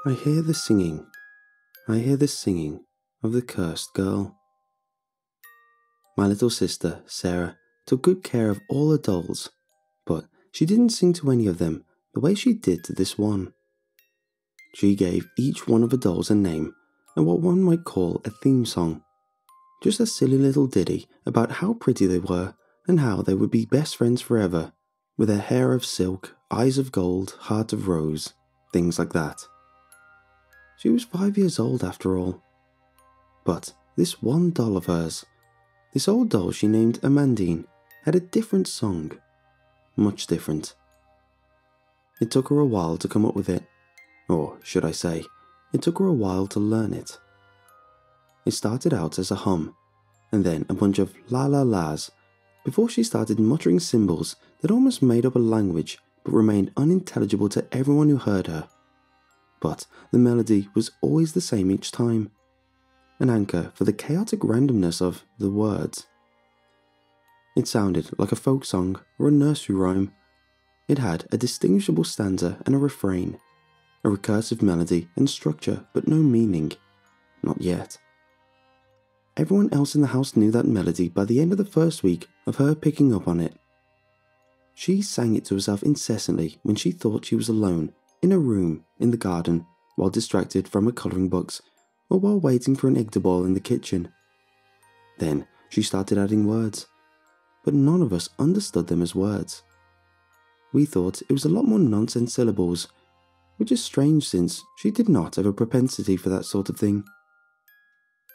I hear the singing, I hear the singing of the cursed girl. My little sister, Sarah, took good care of all the dolls, but she didn't sing to any of them the way she did to this one. She gave each one of the dolls a name and what one might call a theme song. Just a silly little ditty about how pretty they were and how they would be best friends forever, with their hair of silk, eyes of gold, heart of rose, things like that. She was 5 years old after all. But this one doll of hers, this old doll she named Amandine, had a different song. Much different. It took her a while to come up with it. Or should I say, it took her a while to learn it. It started out as a hum, and then a bunch of la-la-las, before she started muttering symbols that almost made up a language but remained unintelligible to everyone who heard her. But the melody was always the same each time, an anchor for the chaotic randomness of the words. It sounded like a folk song or a nursery rhyme. It had a distinguishable stanza and a refrain, a recursive melody and structure but no meaning. Not yet. Everyone else in the house knew that melody by the end of the first week of her picking up on it. She sang it to herself incessantly when she thought she was alone, in a room, in the garden, while distracted from her colouring books, or while waiting for an egg to boil in the kitchen. Then she started adding words, but none of us understood them as words. We thought it was a lot more nonsense syllables, which is strange since she did not have a propensity for that sort of thing.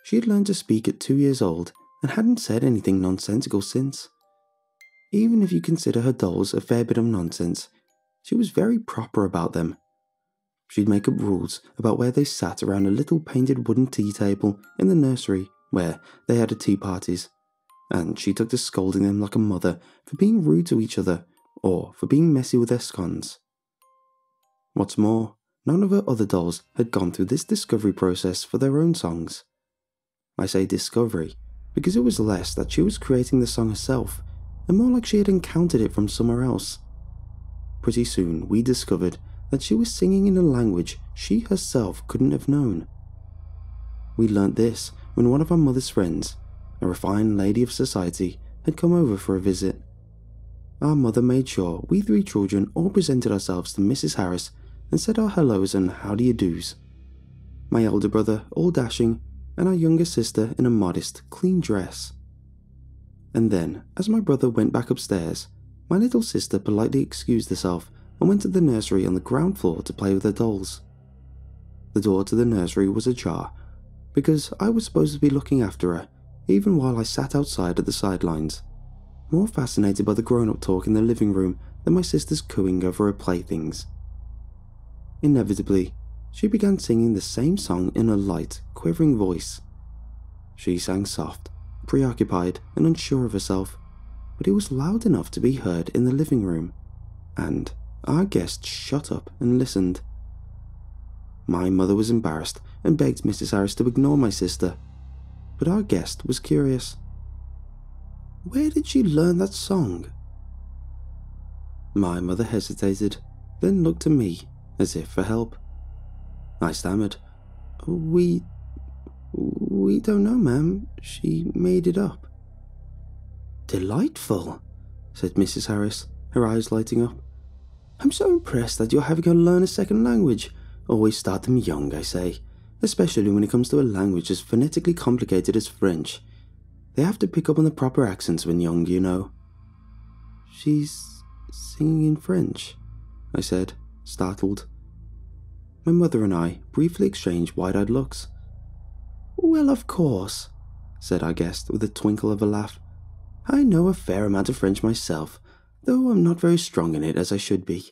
She had learned to speak at 2 years old and hadn't said anything nonsensical since. Even if you consider her dolls a fair bit of nonsense, she was very proper about them. She'd make up rules about where they sat around a little painted wooden tea table in the nursery where they had tea parties, and she took to scolding them like a mother for being rude to each other or for being messy with their scones. What's more, none of her other dolls had gone through this discovery process for their own songs. I say discovery because it was less that she was creating the song herself and more like she had encountered it from somewhere else. Pretty soon we discovered that she was singing in a language she herself couldn't have known. We learnt this when one of our mother's friends, a refined lady of society, had come over for a visit. Our mother made sure we 3 children all presented ourselves to Mrs. Harris and said our hellos and how do you do's. My elder brother all dashing and our younger sister in a modest, clean dress. And then, as my brother went back upstairs, my little sister politely excused herself and went to the nursery on the ground floor to play with her dolls. The door to the nursery was ajar, because I was supposed to be looking after her, even while I sat outside at the sidelines, more fascinated by the grown-up talk in the living room than my sister's cooing over her playthings. Inevitably, she began singing the same song in a light, quivering voice. She sang soft, preoccupied and unsure of herself, but it was loud enough to be heard in the living room, and our guest shut up and listened. My mother was embarrassed and begged Mrs. Harris to ignore my sister, but our guest was curious. Where did she learn that song? My mother hesitated, then looked to me as if for help. I stammered, We don't know, ma'am. She made it up." "Delightful," said Mrs. Harris, her eyes lighting up. "I'm so impressed that you're having her learn a second language. Always start them young, I say, especially when it comes to a language as phonetically complicated as French. They have to pick up on the proper accents when young, you know." "She's singing in French," I said, startled. My mother and I briefly exchanged wide-eyed looks. "Well, of course," said our guest with a twinkle of a laugh. "I know a fair amount of French myself, though I'm not very strong in it as I should be.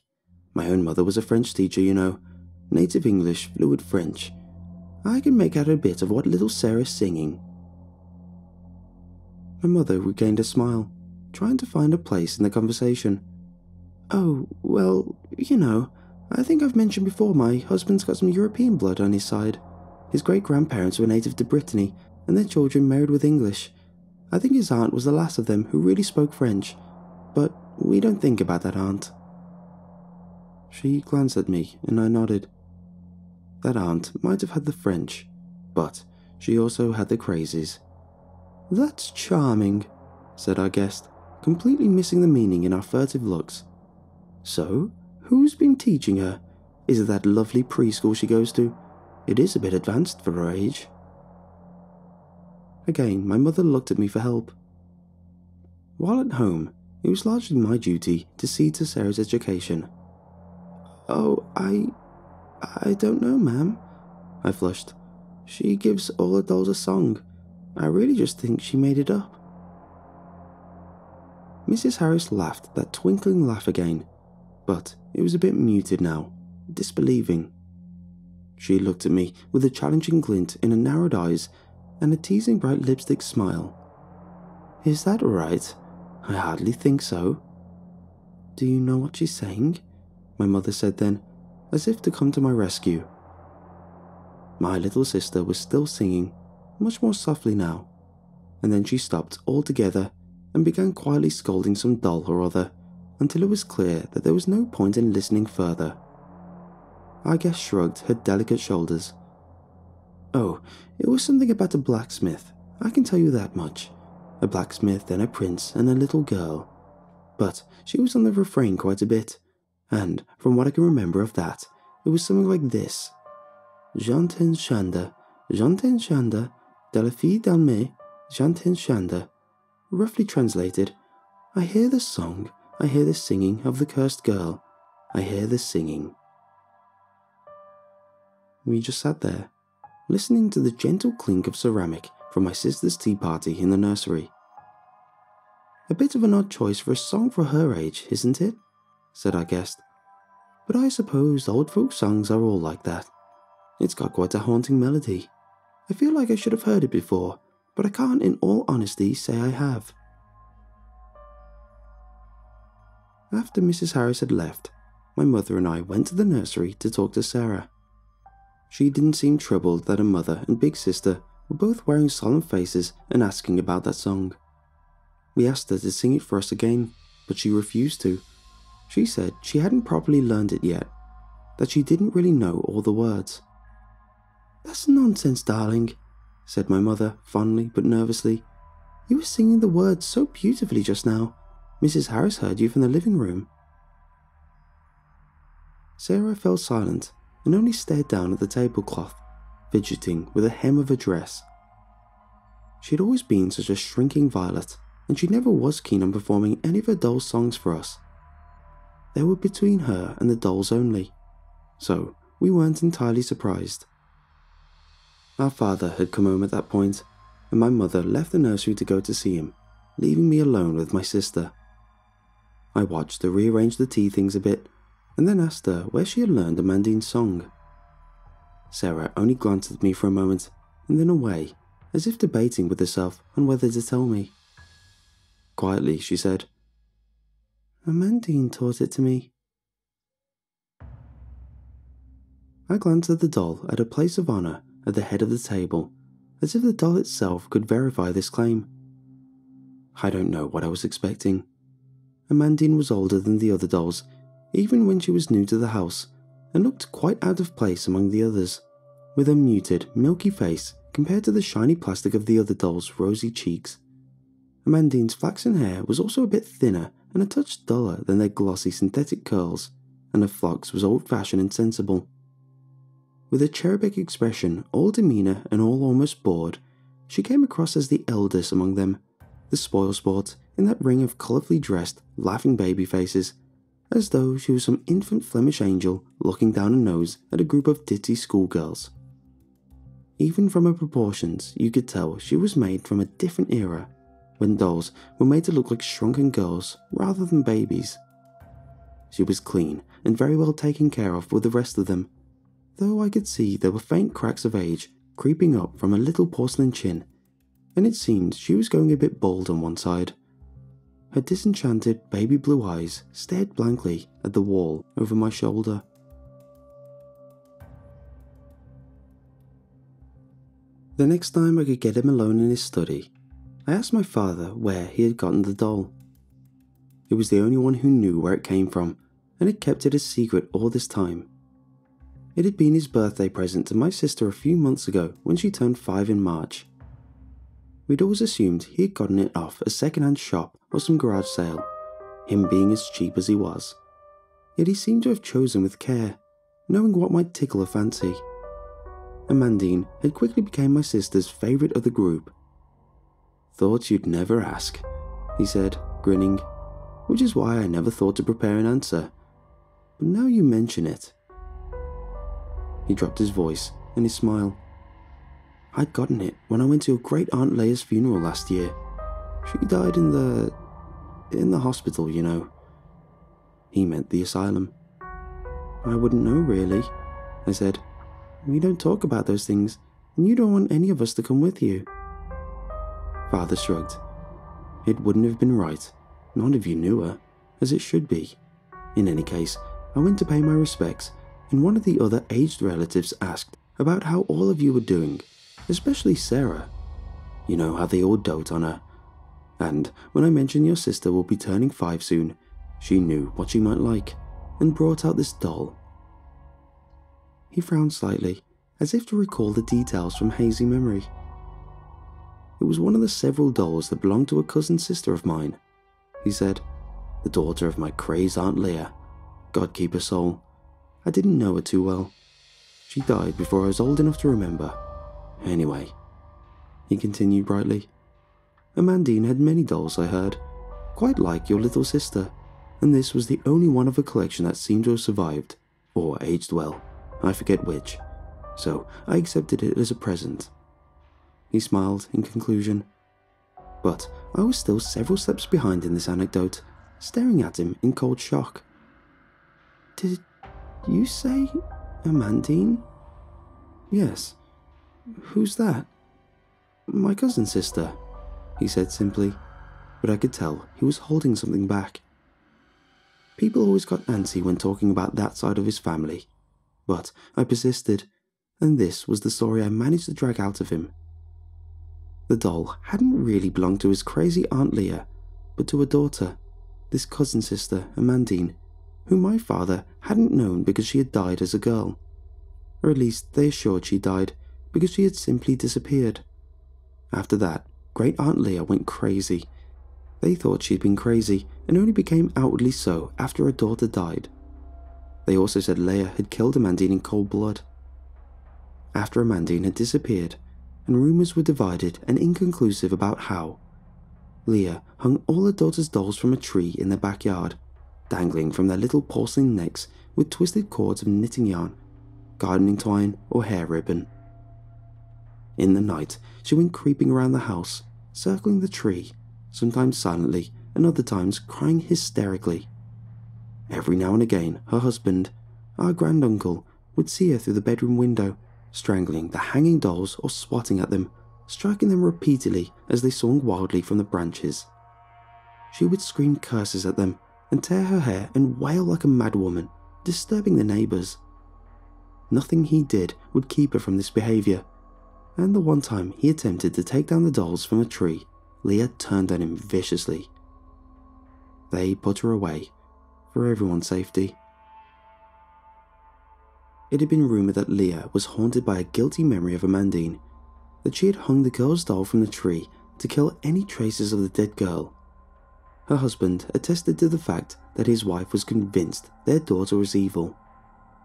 My own mother was a French teacher, you know. Native English, fluent French. I can make out a bit of what little Sarah's singing." My mother regained a smile, trying to find a place in the conversation. "Oh, well, you know, I think I've mentioned before my husband's got some European blood on his side. His great-grandparents were native to Brittany, and their children married with English. I think his aunt was the last of them who really spoke French, but we don't think about that aunt." She glanced at me, and I nodded. That aunt might have had the French, but she also had the crazies. "That's charming," said our guest, completely missing the meaning in our furtive looks. "So, who's been teaching her? Is it that lovely preschool she goes to? It is a bit advanced for her age." Again, my mother looked at me for help. While at home, it was largely my duty to see to Sarah's education. "Oh, I don't know, ma'am," I flushed. "She gives all the dolls a song. I really just think she made it up." Mrs. Harris laughed that twinkling laugh again, but it was a bit muted now, disbelieving. She looked at me with a challenging glint in her narrowed eyes and a teasing bright lipstick smile. "Is that right? I hardly think so." "Do you know what she's saying?" my mother said then, as if to come to my rescue. My little sister was still singing, much more softly now, and then she stopped altogether and began quietly scolding some doll or other until it was clear that there was no point in listening further. Our guest shrugged her delicate shoulders. "Oh, it was something about a blacksmith, I can tell you that much. A blacksmith and a prince and a little girl. But she was on the refrain quite a bit, and from what I can remember of that, it was something like this. J'entends chanda, de la fille d'Almé, j'entends chanda." Roughly translated, "I hear the song, I hear the singing of the cursed girl, I hear the singing." We just sat there, listening to the gentle clink of ceramic from my sister's tea party in the nursery. "A bit of an odd choice for a song for her age, isn't it?" said our guest. "But I suppose old folk songs are all like that. It's got quite a haunting melody. I feel like I should have heard it before, but I can't in all honesty say I have." After Mrs. Harris had left, my mother and I went to the nursery to talk to Sarah. She didn't seem troubled that her mother and big sister were both wearing solemn faces and asking about that song. We asked her to sing it for us again, but she refused to. She said she hadn't properly learned it yet, that she didn't really know all the words. "That's nonsense, darling," said my mother, fondly but nervously. "You were singing the words so beautifully just now. Mrs. Harris heard you from the living room." Sarah fell silent and only stared down at the tablecloth, fidgeting with the hem of her dress. She had always been such a shrinking violet, and she never was keen on performing any of her dolls' songs for us. They were between her and the dolls only, so we weren't entirely surprised. Our father had come home at that point, and my mother left the nursery to go to see him, leaving me alone with my sister. I watched her rearrange the tea things a bit, and then asked her where she had learned Amandine's song. Sarah only glanced at me for a moment, and then away, as if debating with herself on whether to tell me. Quietly, she said, "Amandine taught it to me." I glanced at the doll at her place of honour at the head of the table, as if the doll itself could verify this claim. I don't know what I was expecting. Amandine was older than the other dolls, even when she was new to the house, and looked quite out of place among the others, with her muted, milky face compared to the shiny plastic of the other dolls' rosy cheeks. Amandine's flaxen hair was also a bit thinner and a touch duller than their glossy synthetic curls, and her flocks was old-fashioned and sensible. With a cherubic expression, all demeanour and all almost bored, she came across as the eldest among them, the spoilsport in that ring of colourfully dressed, laughing baby faces, as though she was some infant Flemish angel looking down her nose at a group of ditzy schoolgirls. Even from her proportions, you could tell she was made from a different era, when dolls were made to look like shrunken girls rather than babies. She was clean and very well taken care of with the rest of them, though I could see there were faint cracks of age creeping up from her little porcelain chin, and it seemed she was going a bit bald on one side. Her disenchanted baby blue eyes stared blankly at the wall over my shoulder. The next time I could get him alone in his study, I asked my father where he had gotten the doll. He was the only one who knew where it came from, and had kept it a secret all this time. It had been his birthday present to my sister a few months ago when she turned 5 in March. We'd always assumed he had gotten it off a second-hand shop or some garage sale, him being as cheap as he was. Yet he seemed to have chosen with care, knowing what might tickle her fancy. Amandine had quickly become my sister's favourite of the group. "Thought you'd never ask," he said, grinning, which is why I never thought to prepare an answer. But now you mention it. He dropped his voice and his smile. "I'd gotten it when I went to your great Aunt Leia's funeral last year. She died in the hospital, you know." He meant the asylum. "I wouldn't know, really," I said. "We don't talk about those things, and you don't want any of us to come with you." Father shrugged. "It wouldn't have been right, not if you knew her, as it should be. In any case, I went to pay my respects, and one of the other aged relatives asked about how all of you were doing, especially Sarah. You know how they all dote on her. And when I mentioned your sister will be turning 5 soon, she knew what she might like, and brought out this doll." He frowned slightly, as if to recall the details from hazy memory. "It was one of the several dolls that belonged to a cousin sister of mine," he said, "the daughter of my crazed Aunt Leia. God keep her soul. I didn't know her too well. She died before I was old enough to remember. Anyway," he continued brightly, "Amandine had many dolls, I heard, quite like your little sister, and this was the only one of her collection that seemed to have survived, or aged well, I forget which, so I accepted it as a present." He smiled in conclusion, but I was still several steps behind in this anecdote, staring at him in cold shock. "Did you say Amandine?" "Yes. Who's that?" "My cousin sister," he said simply, but I could tell he was holding something back. People always got antsy when talking about that side of his family, but I persisted, and this was the story I managed to drag out of him. The doll hadn't really belonged to his crazy Aunt Leia, but to a daughter, this cousin sister, Amandine, whom my father hadn't known because she had died as a girl. Or at least they assured she died because she had simply disappeared. After that, great Aunt Leia went crazy. They thought she'd been crazy and only became outwardly so after her daughter died. They also said Leia had killed Amandine in cold blood. After Amandine had disappeared, and rumours were divided and inconclusive about how, Leia hung all her daughter's dolls from a tree in their backyard, dangling from their little porcelain necks with twisted cords of knitting yarn, gardening twine, or hair ribbon. In the night, she went creeping around the house, circling the tree, sometimes silently and other times crying hysterically. Every now and again, her husband, our granduncle, would see her through the bedroom window, strangling the hanging dolls or swatting at them, striking them repeatedly as they swung wildly from the branches. She would scream curses at them and tear her hair and wail like a madwoman, disturbing the neighbours. Nothing he did would keep her from this behaviour, and the one time he attempted to take down the dolls from a tree, Leia turned on him viciously. They put her away, for everyone's safety. It had been rumoured that Leia was haunted by a guilty memory of Amandine, that she had hung the girl's doll from the tree to kill any traces of the dead girl. Her husband attested to the fact that his wife was convinced their daughter was evil.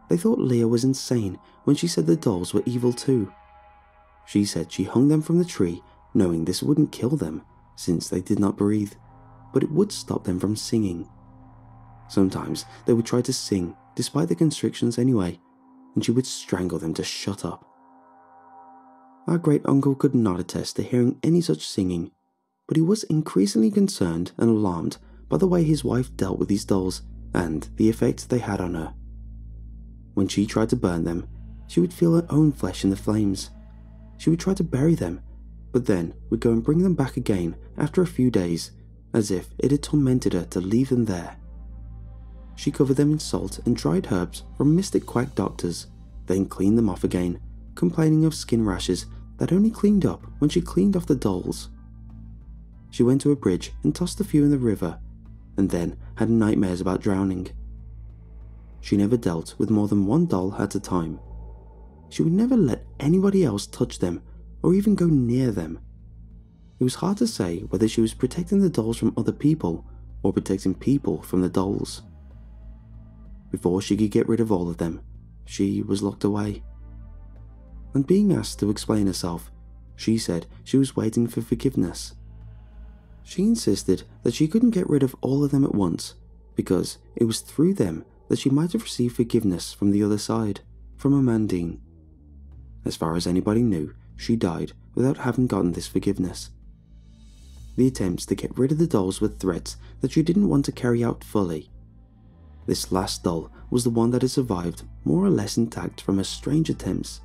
They thought Leia was insane when she said the dolls were evil too. She said she hung them from the tree knowing this wouldn't kill them since they did not breathe, but it would stop them from singing. Sometimes they would try to sing despite the constrictions anyway, and she would strangle them to shut up. Our great-uncle could not attest to hearing any such singing, but he was increasingly concerned and alarmed by the way his wife dealt with these dolls and the effect they had on her. When she tried to burn them, she would feel her own flesh in the flames. She would try to bury them, but then would go and bring them back again after a few days, as if it had tormented her to leave them there. She covered them in salt and dried herbs from mystic quack doctors, then cleaned them off again, complaining of skin rashes that only cleaned up when she cleaned off the dolls. She went to a bridge and tossed a few in the river, and then had nightmares about drowning. she never dealt with more than one doll at a time. She would never let anybody else touch them or even go near them. It was hard to say whether she was protecting the dolls from other people or protecting people from the dolls. Before she could get rid of all of them, she was locked away. And being asked to explain herself, she said she was waiting for forgiveness. She insisted that she couldn't get rid of all of them at once because it was through them that she might have received forgiveness from the other side, from Amandine. As far as anybody knew, she died without having gotten this forgiveness. The attempts to get rid of the dolls were threats that she didn't want to carry out fully. This last doll was the one that had survived more or less intact from her strange attempts,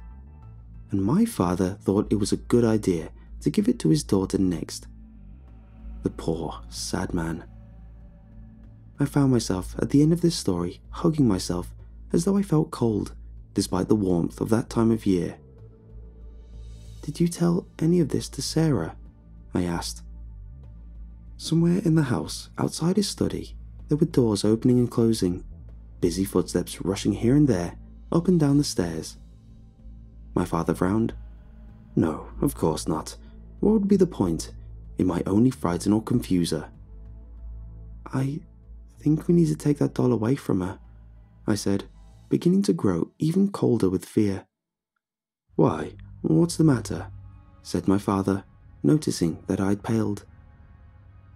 and my father thought it was a good idea to give it to his daughter next. The poor, sad man. I found myself at the end of this story hugging myself as though I felt cold, despite the warmth of that time of year. "Did you tell any of this to Sarah?" I asked. Somewhere in the house, outside his study, there were doors opening and closing, busy footsteps rushing here and there, up and down the stairs. My father frowned. "No, of course not. What would be the point? It might only frighten or confuse her." "I think we need to take that doll away from her," I said, beginning to grow even colder with fear. "Why? What's the matter?" said my father, noticing that I'd paled.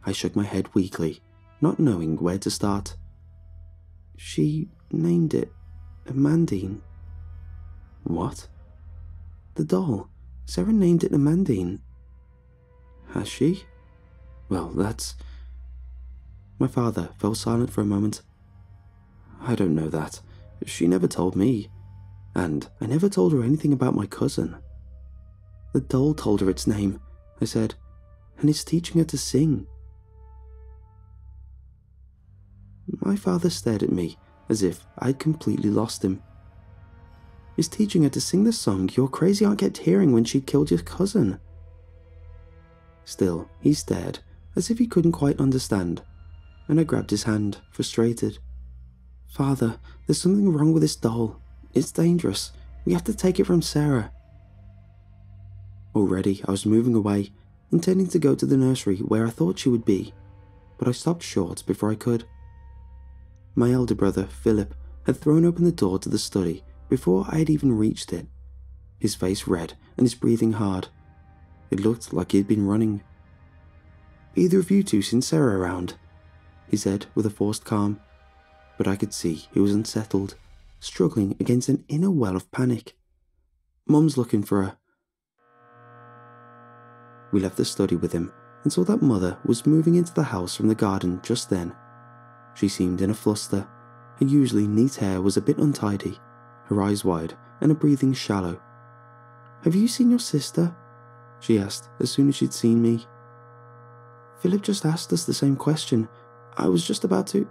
I shook my head weakly, not knowing where to start. "She named it Amandine." "What?" "The doll. Sarah named it Amandine." "Has she? Well, that's..." My father fell silent for a moment. "I don't know that. She never told me. And I never told her anything about my cousin." "The doll told her its name," I said, "and it's teaching her to sing." My father stared at me as if I'd completely lost him. "It's teaching her to sing the song your crazy aunt kept hearing when she killed your cousin." Still, he stared as if he couldn't quite understand, and I grabbed his hand, frustrated. "Father, there's something wrong with this doll. It's dangerous. We have to take it from Sarah." Already I was moving away, intending to go to the nursery where I thought she would be, but I stopped short before I could. My elder brother, Philip, had thrown open the door to the study before I had even reached it, his face red and his breathing hard. It looked like he had been running. "Either of you two seen Sarah around?" he said with a forced calm, but I could see he was unsettled, struggling against an inner well of panic. "Mum's looking for her." We left the study with him and saw that Mother was moving into the house from the garden just then. She seemed in a fluster. Her usually neat hair was a bit untidy, her eyes wide and her breathing shallow. "Have you seen your sister?" she asked as soon as she'd seen me. "Philip just asked us the same question. I was just about to..."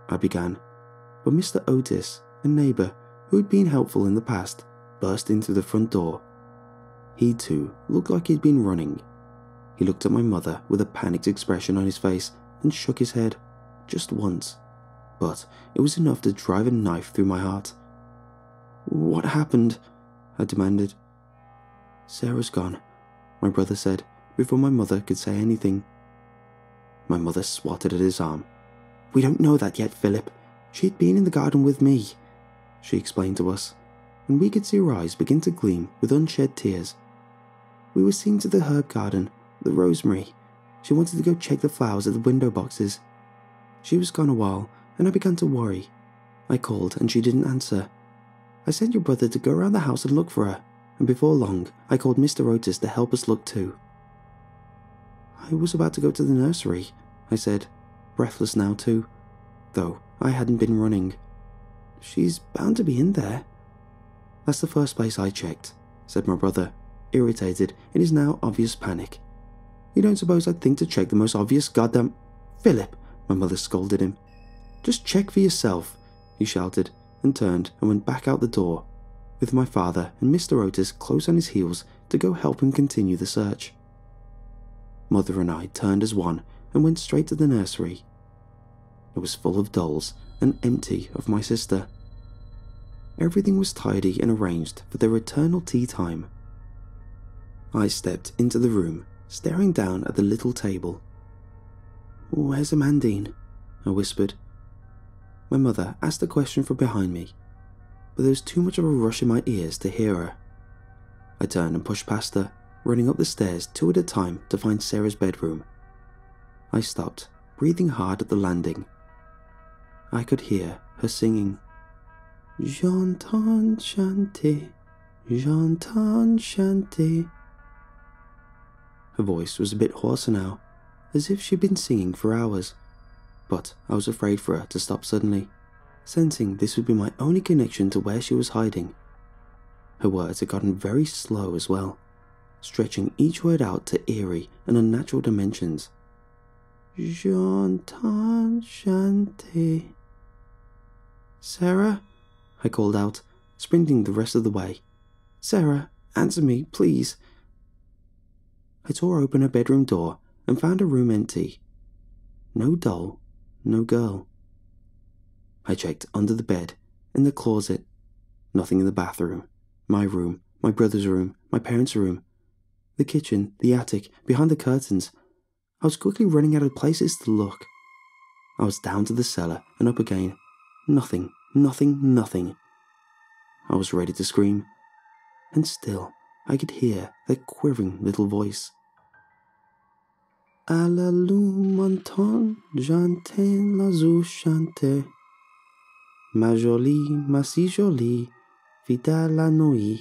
I began, but Mr. Otis, a neighbour who had been helpful in the past, burst in through the front door. He too looked like he'd been running. He looked at my mother with a panicked expression on his face and shook his head, just once, but it was enough to drive a knife through my heart. "What happened?" I demanded. "Sarah's gone," my brother said, before my mother could say anything. My mother swatted at his arm. "We don't know that yet, Philip. She'd been in the garden with me," she explained to us, and we could see her eyes begin to gleam with unshed tears. "We were seeing to the herb garden, the rosemary. She wanted to go check the flowers at the window boxes. She was gone a while, and I began to worry. I called, and she didn't answer. I sent your brother to go around the house and look for her, and before long, I called Mr. Otis to help us look too." "I was about to go to the nursery," I said, breathless now too, though I hadn't been running. "She's bound to be in there." "That's the first place I checked," said my brother, irritated in his now obvious panic. "You don't suppose I'd think to check the most obvious goddamn..." "Philip," my mother scolded him. "Just check for yourself," he shouted, and turned and went back out the door, with my father and Mr. Otis close on his heels to go help him continue the search. Mother and I turned as one and went straight to the nursery. It was full of dolls and empty of my sister. everything was tidy and arranged for their eternal tea time. I stepped into the room, staring down at the little table. "Where's Amandine?" I whispered. My mother asked a question from behind me, but there was too much of a rush in my ears to hear her. I turned and pushed past her, running up the stairs 2 at a time to find Sarah's bedroom. I stopped, breathing hard at the landing. I could hear her singing, "J'entends chanter, j'entends chanter." Her voice was a bit hoarser now, as if she'd been singing for hours, but I was afraid for her to stop suddenly, sensing this would be my only connection to where she was hiding. Her words had gotten very slow as well, stretching each word out to eerie and unnatural dimensions. "J'entends chanter." "Sarah?" I called out, sprinting the rest of the way. "Sarah, answer me, please." I tore open her bedroom door and found her room empty. No doll, no girl. I checked under the bed, in the closet. Nothing in the bathroom, my brother's room, my parents' room, the kitchen, the attic, behind the curtains. I was quickly running out of places to look. I was down to the cellar and up again. Nothing, nothing, nothing. I was ready to scream, and still I could hear that quivering little voice. "À la lune montant, j'entends l'oiseau chanter. Ma jolie, ma si jolie, fidèle la nuit."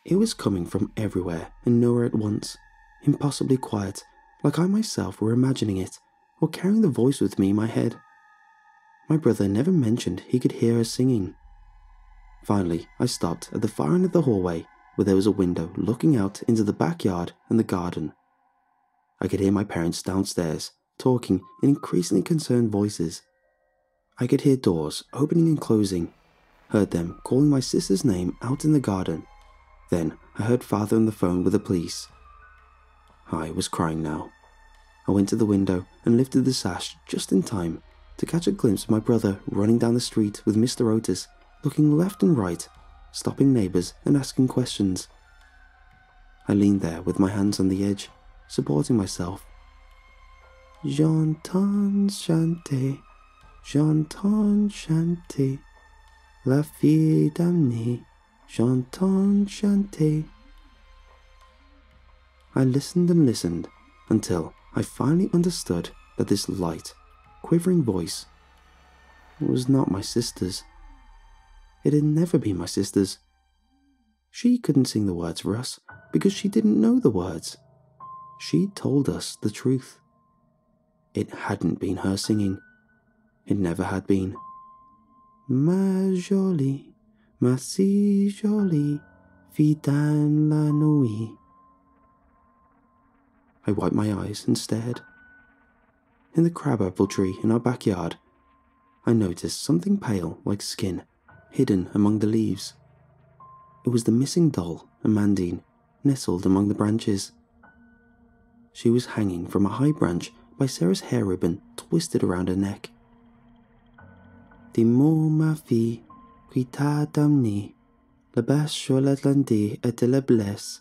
It was coming from everywhere and nowhere at once, impossibly quiet, like I myself were imagining it, or carrying the voice with me in my head. My brother never mentioned he could hear her singing. Finally, I stopped at the far end of the hallway, where there was a window looking out into the backyard and the garden. I could hear my parents downstairs, talking in increasingly concerned voices. I could hear doors opening and closing, heard them calling my sister's name out in the garden. Then I heard father on the phone with the police. I was crying now. I went to the window and lifted the sash just in time to catch a glimpse of my brother running down the street with Mr. Otis, looking left and right, stopping neighbours and asking questions. I leaned there with my hands on the edge, supporting myself. "J'entends chanter, j'entends chanter, la fille damnée, j'entends chanter." I listened and listened until I finally understood that this light, quivering voice was not my sister's. It had never been my sister's. She couldn't sing the words for us because she didn't know the words. She told us the truth. It hadn't been her singing. It never had been. "Ma jolie, ma si jolie, fille dans la nuit." I wiped my eyes and stared. In the crabapple tree in our backyard, I noticed something pale like skin hidden among the leaves. It was the missing doll, Amandine, nestled among the branches. She was hanging from a high branch by Sarah's hair ribbon twisted around her neck. "Dis-moi, ma fille, qui t'a damné, là-bas sur l'Atlantique et de la blesse.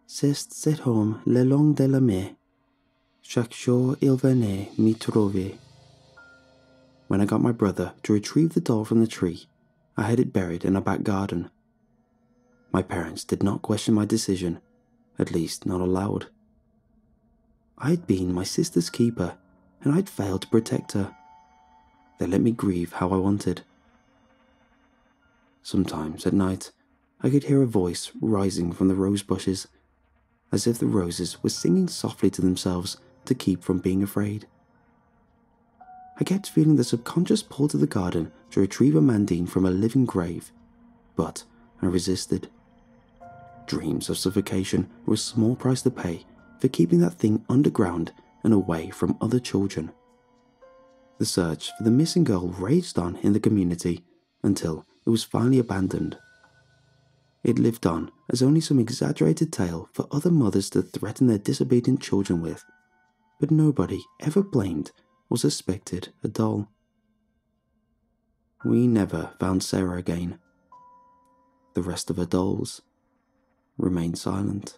C'est cet homme le long de la mer. Chaque jour il venait m'y trouver." When I got my brother to retrieve the doll from the tree, I had it buried in our back garden. My parents did not question my decision, at least not aloud. I had been my sister's keeper, and I'd failed to protect her. They let me grieve how I wanted. Sometimes at night, I could hear a voice rising from the rose bushes, as if the roses were singing softly to themselves to keep from being afraid. I kept feeling the subconscious pull to the garden to retrieve Amandine from a living grave, but I resisted. Dreams of suffocation were a small price to pay for keeping that thing underground and away from other children. The search for the missing girl raged on in the community until it was finally abandoned. It lived on as only some exaggerated tale for other mothers to threaten their disobedient children with, but nobody ever blamed or suspected a doll. we never found Sarah again. The rest of her dolls remained silent.